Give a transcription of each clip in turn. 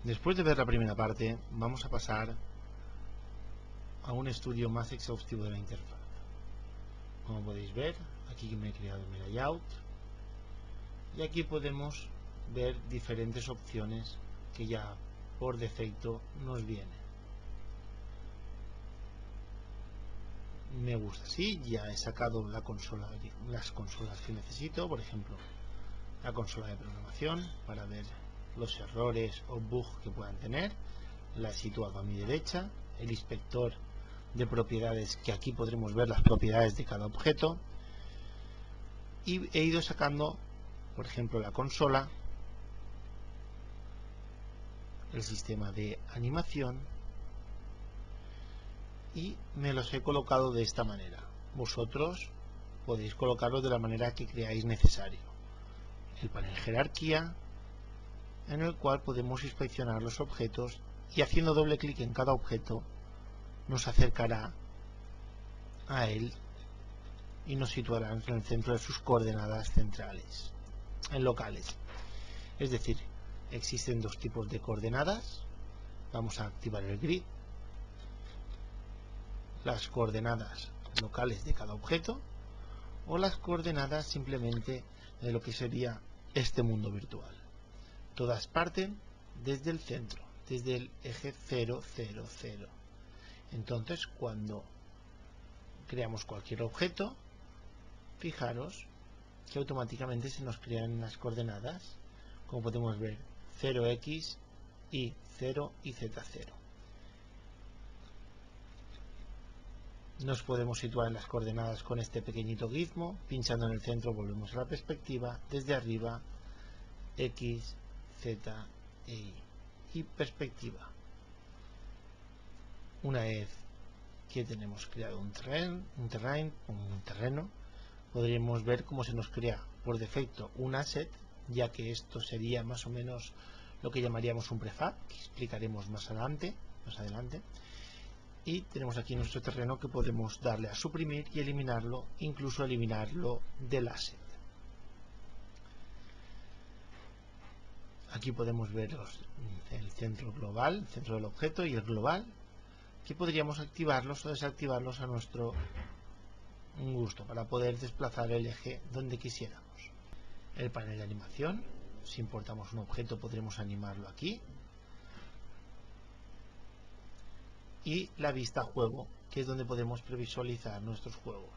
Después de ver la primera parte, vamos a pasar a un estudio más exhaustivo de la interfaz. Como podéis ver, aquí me he creado mi layout y aquí podemos ver diferentes opciones que ya por defecto nos vienen. Me gusta así, ya he sacado las consolas que necesito, por ejemplo la consola de programación para ver los errores o bugs que puedan tener, la he situado a mi derecha, el inspector de propiedades, que aquí podremos ver las propiedades de cada objeto, y he ido sacando, por ejemplo, la consola, el sistema de animación, y me los he colocado de esta manera. Vosotros podéis colocarlos de la manera que creáis necesario. El panel jerarquía, en el cual podemos inspeccionar los objetos y haciendo doble clic en cada objeto nos acercará a él y nos situará en el centro de sus coordenadas centrales, en locales. Es decir, existen dos tipos de coordenadas. Vamos a activar el grid, las coordenadas locales de cada objeto o las coordenadas simplemente de lo que sería este mundo virtual. Todas parten desde el centro, desde el eje 0, 0, 0. Entonces, cuando creamos cualquier objeto, fijaros que automáticamente se nos crean las coordenadas, como podemos ver, 0x, y 0 y z0. Nos podemos situar en las coordenadas con este pequeñito gizmo, pinchando en el centro volvemos a la perspectiva, desde arriba, x, z e y. Y perspectiva. Una vez que tenemos creado un terreno, podríamos ver cómo se nos crea por defecto un asset, ya que esto sería más o menos lo que llamaríamos un prefab, que explicaremos más adelante. Y tenemos aquí nuestro terreno que podemos darle a suprimir y eliminarlo, incluso eliminarlo del asset. Aquí podemos ver el centro global, el centro del objeto y el global, que podríamos activarlos o desactivarlos a nuestro gusto para poder desplazar el eje donde quisiéramos. El panel de animación, si importamos un objeto podremos animarlo aquí. Y la vista juego, que es donde podemos previsualizar nuestros juegos,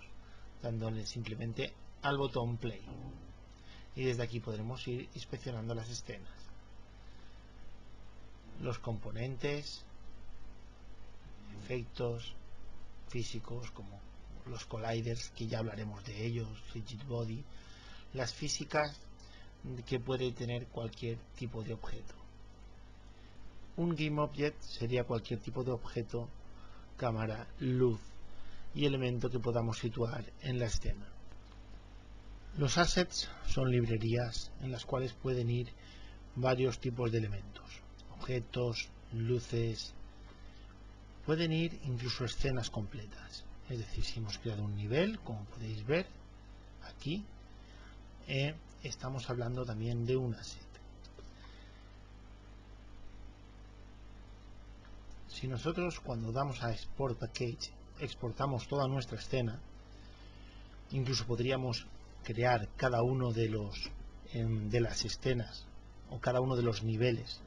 dándole simplemente al botón play. Y desde aquí podremos ir inspeccionando las escenas, los componentes, efectos físicos como los colliders, que ya hablaremos de ellos, rigid body, las físicas que puede tener cualquier tipo de objeto. Un game object sería cualquier tipo de objeto, cámara, luz y elemento que podamos situar en la escena. Los assets son librerías en las cuales pueden ir varios tipos de elementos, objetos, luces, pueden ir incluso escenas completas. Es decir, si hemos creado un nivel, como podéis ver aquí, estamos hablando también de un asset. Si nosotros cuando damos a Export Package exportamos toda nuestra escena, incluso podríamos crear cada uno de las escenas o cada uno de los niveles,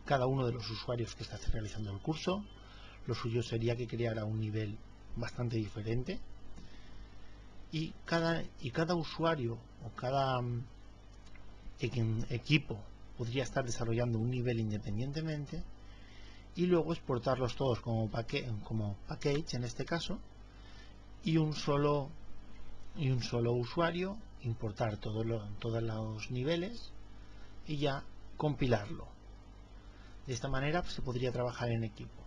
cada uno de los usuarios que está realizando el curso. Lo suyo sería que creara un nivel bastante diferente y cada usuario o cada equipo podría estar desarrollando un nivel independientemente y luego exportarlos todos como package en este caso, y un solo usuario importar todos los niveles y ya compilarlo. De esta manera se podría trabajar en equipo,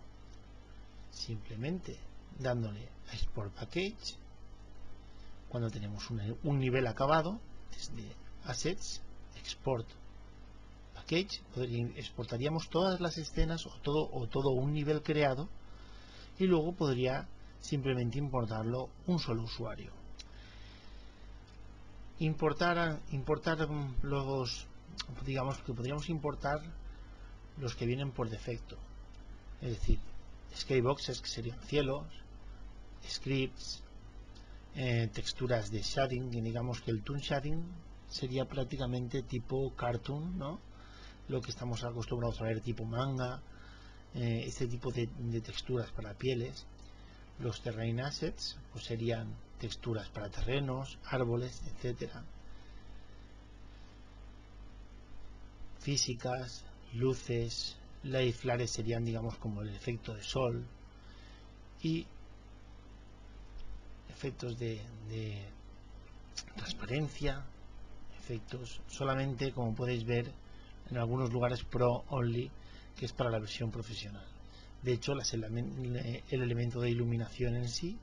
simplemente dándole a Export Package cuando tenemos un nivel acabado, desde Assets, Export Package, exportaríamos todas las escenas o todo un nivel creado, y luego podría simplemente importarlo un solo usuario. Importar los, digamos que podríamos importar los que vienen por defecto, es decir, skyboxes, que serían cielos, scripts, texturas de shading, y digamos que el toon shading sería prácticamente tipo cartoon, ¿no? Lo que estamos acostumbrados a ver tipo manga, este tipo de texturas para pieles. Los terrain assets pues serían texturas para terrenos, árboles, etcétera. Físicas, luces, light flares serían digamos como el efecto de sol, y efectos de transparencia, efectos solamente, como podéis ver, en algunos lugares Pro Only, que es para la versión profesional. De hecho, el elemento de iluminación en sí,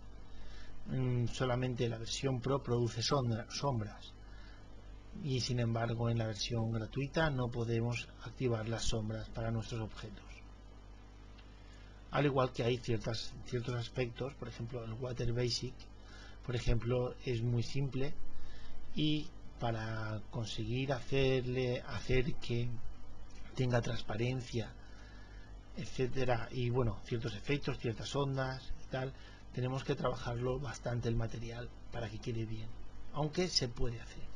solamente la versión Pro produce sombras, y sin embargo en la versión gratuita no podemos activar las sombras para nuestros objetos. Al igual que hay ciertos aspectos, por ejemplo el Water Basic, por ejemplo, es muy simple, y para conseguir hacer que tenga transparencia, etcétera, y bueno, ciertos efectos, ciertas ondas y tal, tenemos que trabajarlo bastante el material para que quede bien, aunque se puede hacer.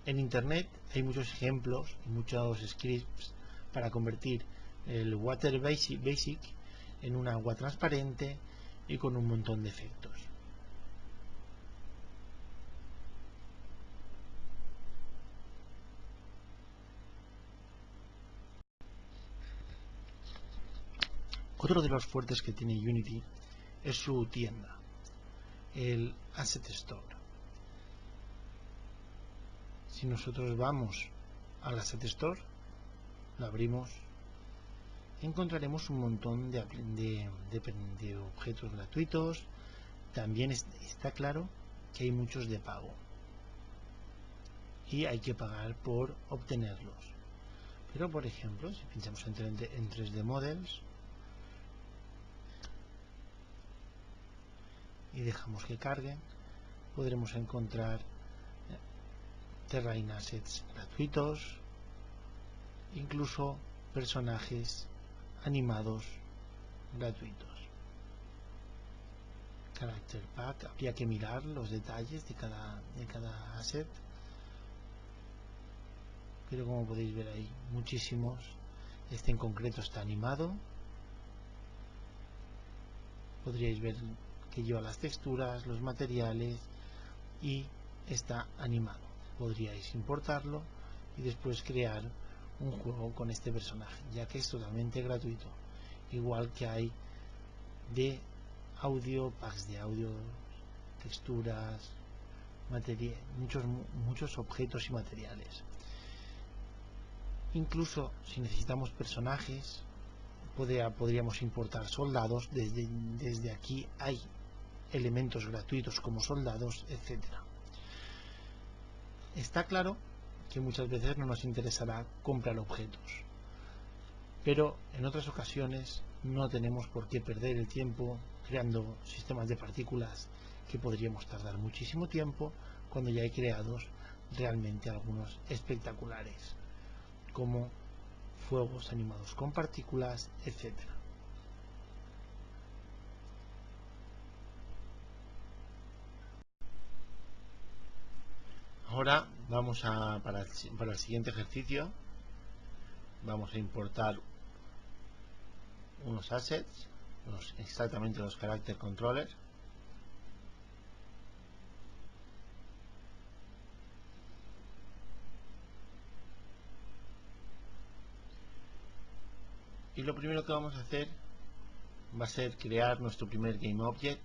En internet hay muchos ejemplos y muchos scripts para convertir el Water Basic en un agua transparente y con un montón de efectos. Otro de los fuertes que tiene Unity es su tienda, el Asset Store. Si nosotros vamos al Asset Store, lo abrimos, encontraremos un montón de objetos gratuitos. También está claro que hay muchos de pago y hay que pagar por obtenerlos. Pero por ejemplo, si pinchamos en 3D Models y dejamos que carguen, podremos encontrar terrain assets gratuitos, incluso personajes animados gratuitos. Character Pack, habría que mirar los detalles de cada asset, pero como podéis ver hay muchísimos. Este en concreto está animado, podríais ver que lleva las texturas, los materiales, y está animado. Podríais importarlo y después crear un juego con este personaje, ya que es totalmente gratuito, igual que hay de audio, packs de audio, texturas, muchos objetos y materiales. Incluso si necesitamos personajes, podríamos importar soldados. Desde aquí hay elementos gratuitos como soldados, etcétera. Está claro que muchas veces no nos interesará comprar objetos, pero en otras ocasiones no tenemos por qué perder el tiempo creando sistemas de partículas que podríamos tardar muchísimo tiempo, cuando ya hay creados realmente algunos espectaculares, como fuegos animados con partículas, etcétera. Ahora vamos para el siguiente ejercicio, vamos a importar unos assets, exactamente los character controllers. Y lo primero que vamos a hacer va a ser crear nuestro primer game object.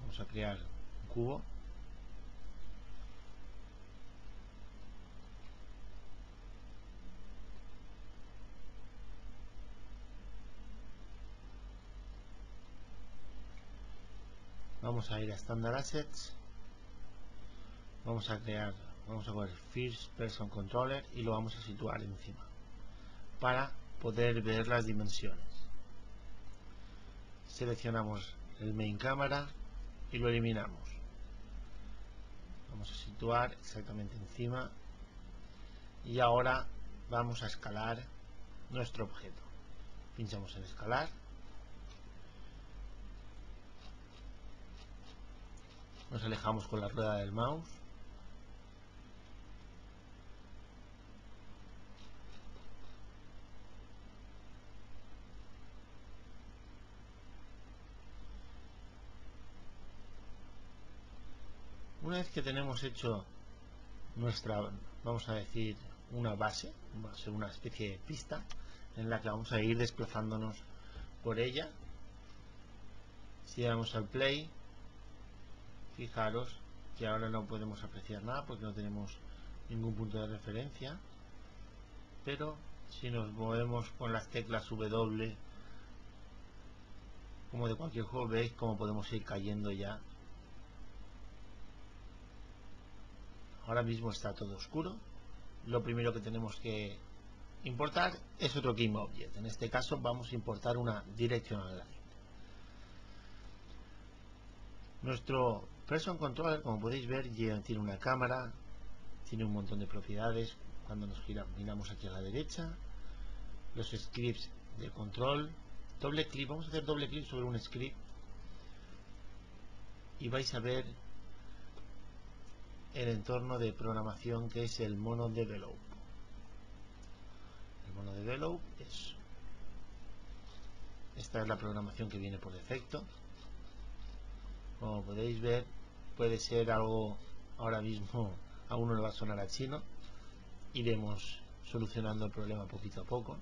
Vamos a crear un cubo. Vamos a ir a Standard Assets. Vamos a poner First Person Controller y lo vamos a situar encima para poder ver las dimensiones. Seleccionamos el main cámara y lo eliminamos. Vamos a situar exactamente encima, y ahora vamos a escalar nuestro objeto. Pinchamos en escalar. Nos alejamos con la rueda del mouse. Una vez que tenemos hecho nuestra, vamos a decir, una base, va a ser una especie de pista en la que vamos a ir desplazándonos por ella. Si damos al play, fijaros que ahora no podemos apreciar nada porque no tenemos ningún punto de referencia, pero si nos movemos con las teclas W como de cualquier juego, veis cómo podemos ir cayendo ya. Ahora mismo está todo oscuro. Lo primero que tenemos que importar es otro GameObject. En este caso vamos a importar una Directional Line. Nuestro Person Controller, como podéis ver, tiene una cámara, tiene un montón de propiedades. Cuando nos miramos aquí a la derecha, los scripts de control, doble clic, vamos a hacer doble clic sobre un script y vais a ver el entorno de programación que es el MonoDevelop. El MonoDevelop esta es la programación que viene por defecto. Como podéis ver, puede ser algo, ahora mismo a uno le va a sonar a chino. Iremos solucionando el problema poquito a poco.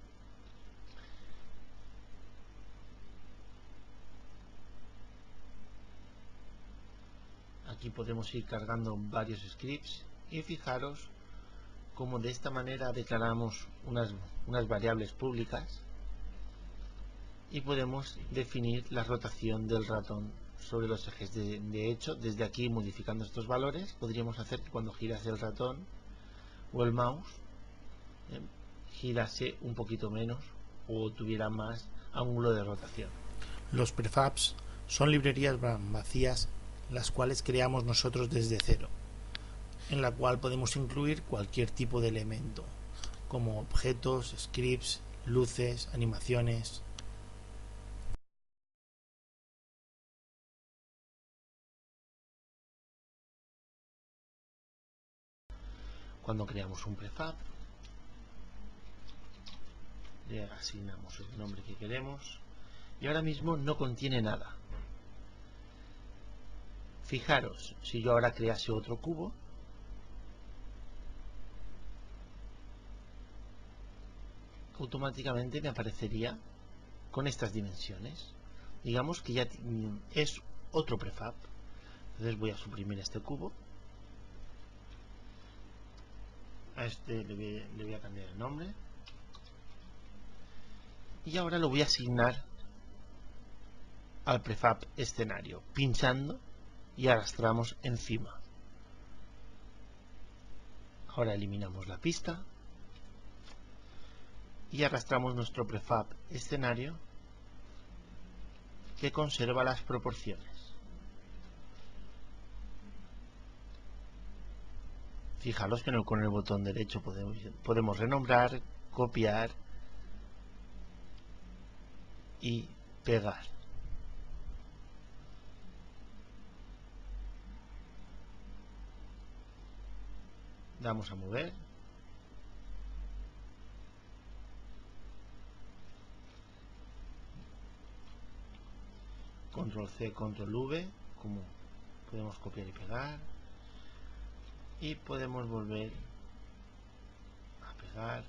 Aquí podemos ir cargando varios scripts y fijaros como de esta manera declaramos unas variables públicas y podemos definir la rotación del ratón sobre los ejes. De hecho, desde aquí, modificando estos valores, podríamos hacer que cuando girase el ratón o el mouse girase un poquito menos o tuviera más ángulo de rotación. Los prefabs son librerías vacías las cuales creamos nosotros desde cero, en la cual podemos incluir cualquier tipo de elemento, como objetos, scripts, luces, animaciones. Cuando creamos un prefab, le asignamos el nombre que queremos y ahora mismo no contiene nada. Fijaros, si yo ahora crease otro cubo, automáticamente me aparecería con estas dimensiones. Digamos que ya es otro prefab. Entonces voy a suprimir este cubo. A este le voy a cambiar el nombre. Y ahora lo voy a asignar al prefab escenario, pinchando y arrastramos encima. Ahora eliminamos la pista y arrastramos nuestro prefab escenario que conserva las proporciones. Fijaros que con el botón derecho podemos renombrar, copiar y pegar. Damos a mover. Control C, Control V, como podemos copiar y pegar. Y podemos volver a pegar.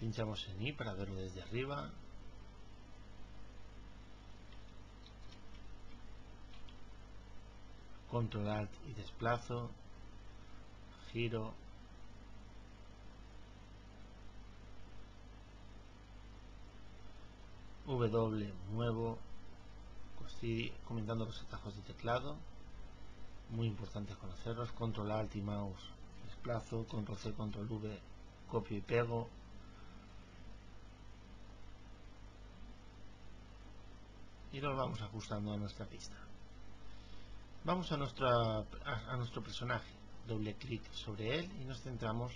Pinchamos en I para verlo desde arriba. Control Alt y desplazo. Giro. W, muevo. Estoy comentando los atajos de teclado. Muy importante conocerlos. Control Alt y mouse desplazo, control C, control V, copio y pego. Y lo vamos ajustando a nuestra pista. Vamos a nuestro personaje, doble clic sobre él y nos centramos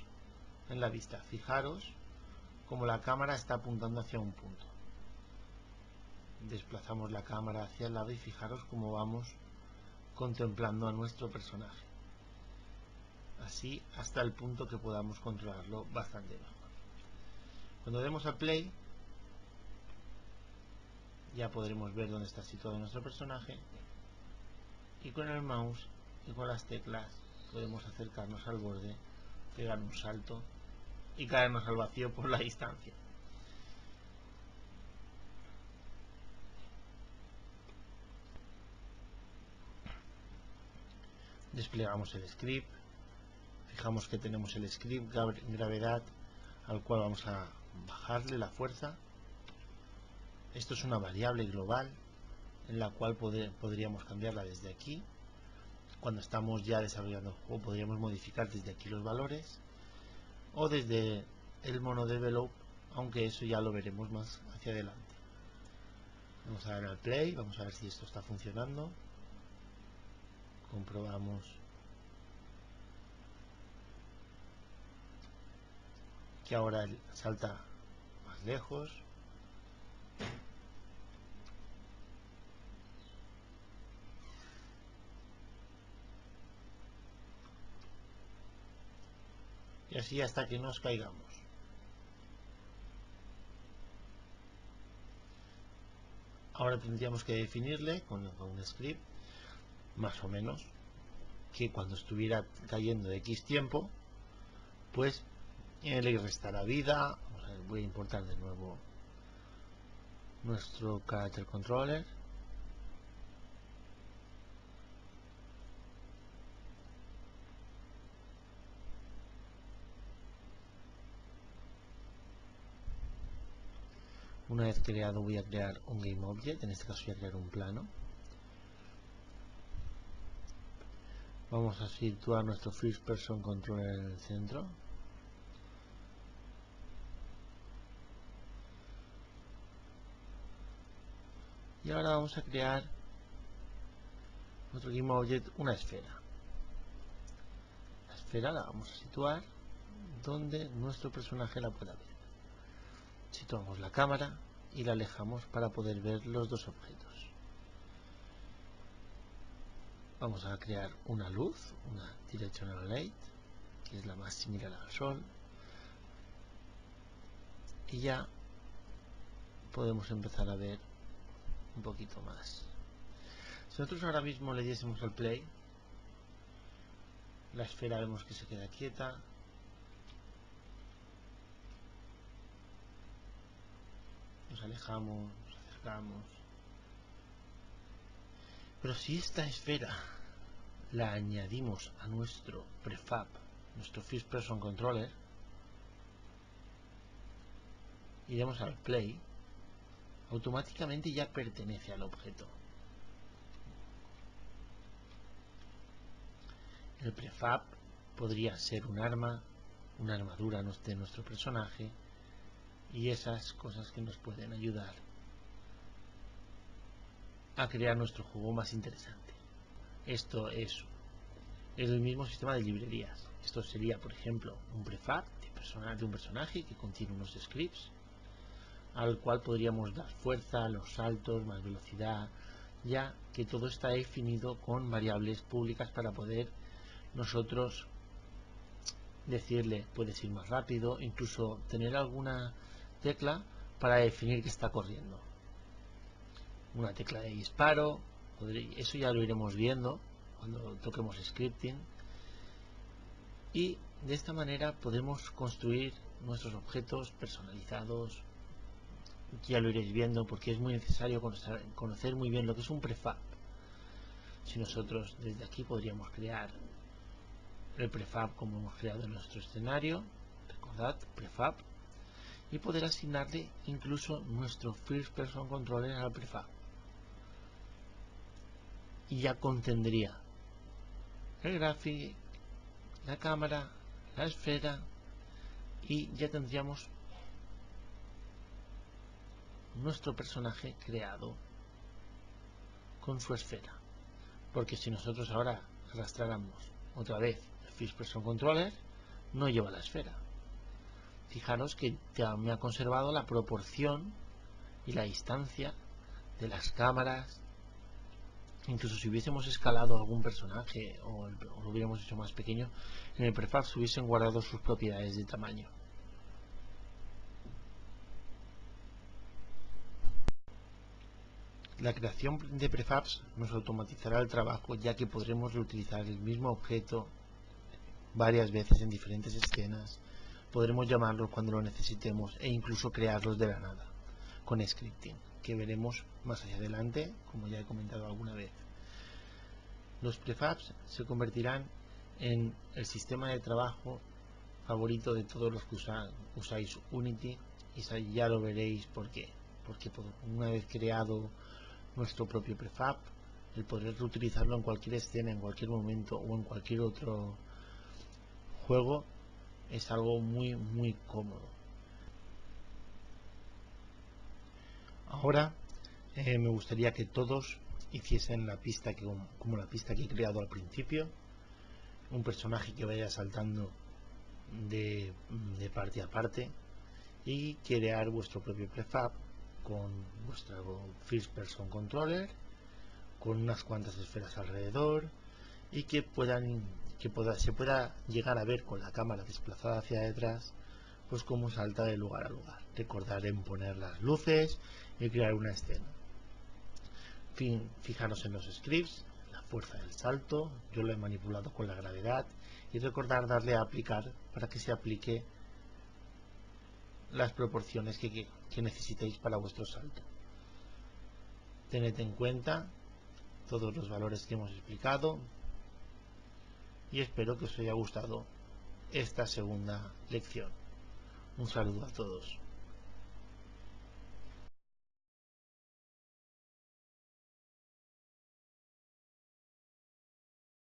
en la vista. Fijaros como la cámara está apuntando hacia un punto. Desplazamos la cámara hacia el lado y fijaros cómo vamos contemplando a nuestro personaje. Así hasta el punto que podamos controlarlo bastante mejor. Cuando demos a play, ya podremos ver dónde está situado nuestro personaje, y con el mouse y con las teclas podemos acercarnos al borde, pegar un salto y caernos al vacío por la distancia. Desplegamos el script, fijamos que tenemos el script gravedad, al cual vamos a bajarle la fuerza. Esto es una variable global en la cual podríamos cambiarla desde aquí. Cuando estamos ya desarrollando el juego podríamos modificar desde aquí los valores o desde el monodevelop, aunque eso ya lo veremos más hacia adelante. Vamos a dar al play, vamos a ver si esto está funcionando. Comprobamos que ahora salta más lejos. Y así hasta que nos caigamos. Ahora tendríamos que definirle con un script, más o menos, que cuando estuviera cayendo de X tiempo, pues le restará vida. Voy a importar de nuevo nuestro character controller. Una vez creado voy a crear un GameObject, en este caso voy a crear un plano. Vamos a situar nuestro First Person Controller en el centro. Y ahora vamos a crear nuestro GameObject, una esfera. La esfera la vamos a situar donde nuestro personaje la pueda ver. Situamos la cámara y la alejamos para poder ver los dos objetos. Vamos a crear una luz, una Directional Light, que es la más similar al sol, y ya podemos empezar a ver un poquito más. Si nosotros ahora mismo le diésemos al play, la esfera vemos que se queda quieta. Nos alejamos, nos acercamos. Pero si esta esfera la añadimos a nuestro prefab, nuestro First Person Controller, y damos al play, automáticamente ya pertenece al objeto. El prefab podría ser un arma, una armadura de nuestro personaje y esas cosas que nos pueden ayudar a crear nuestro juego más interesante. Esto es el mismo sistema de librerías. Esto sería, por ejemplo, un prefab de un personaje que contiene unos scripts al cual podríamos dar fuerza, los saltos, más velocidad, ya que todo está definido con variables públicas para poder nosotros decirle puedes ir más rápido, incluso tener alguna tecla para definir que está corriendo, una tecla de disparo. Eso ya lo iremos viendo cuando toquemos scripting, y de esta manera podemos construir nuestros objetos personalizados. Ya lo iréis viendo porque es muy necesario conocer muy bien lo que es un prefab. Si nosotros desde aquí podríamos crear el prefab como hemos creado en nuestro escenario, recordad, prefab, y poder asignarle incluso nuestro First Person Controller al prefab, y ya contendría el gráfico, la cámara la esfera y ya tendríamos nuestro personaje creado con su esfera. Porque si nosotros ahora arrastráramos otra vez el First Person Controller, no lleva la esfera. Fijaros que ya me ha conservado la proporción y la distancia de las cámaras. Incluso si hubiésemos escalado algún personaje o lo hubiéramos hecho más pequeño, en el prefab se hubiesen guardado sus propiedades de tamaño. La creación de prefabs nos automatizará el trabajo, ya que podremos reutilizar el mismo objeto varias veces en diferentes escenas. Podremos llamarlos cuando lo necesitemos e incluso crearlos de la nada con scripting, que veremos más hacia adelante, como ya he comentado alguna vez. Los prefabs se convertirán en el sistema de trabajo favorito de todos los que usáis Unity, y ya lo veréis por qué. Porque una vez creado nuestro propio prefab, el poder reutilizarlo en cualquier escena, en cualquier momento o en cualquier otro juego es algo muy cómodo. Ahora me gustaría que todos hiciesen la pista como la pista que he creado al principio, un personaje que vaya saltando de parte a parte, y crear vuestro propio prefab con vuestro First Person Controller, con unas cuantas esferas alrededor, y que se pueda llegar a ver con la cámara desplazada hacia detrás, pues cómo salta de lugar a lugar. Recordar en poner las luces y crear una escena. Fijaros en los scripts, la fuerza del salto, yo lo he manipulado con la gravedad, y recordar darle a aplicar para que se aplique las proporciones que necesitéis para vuestro salto. Tened en cuenta todos los valores que hemos explicado y espero que os haya gustado esta segunda lección. Un saludo a todos.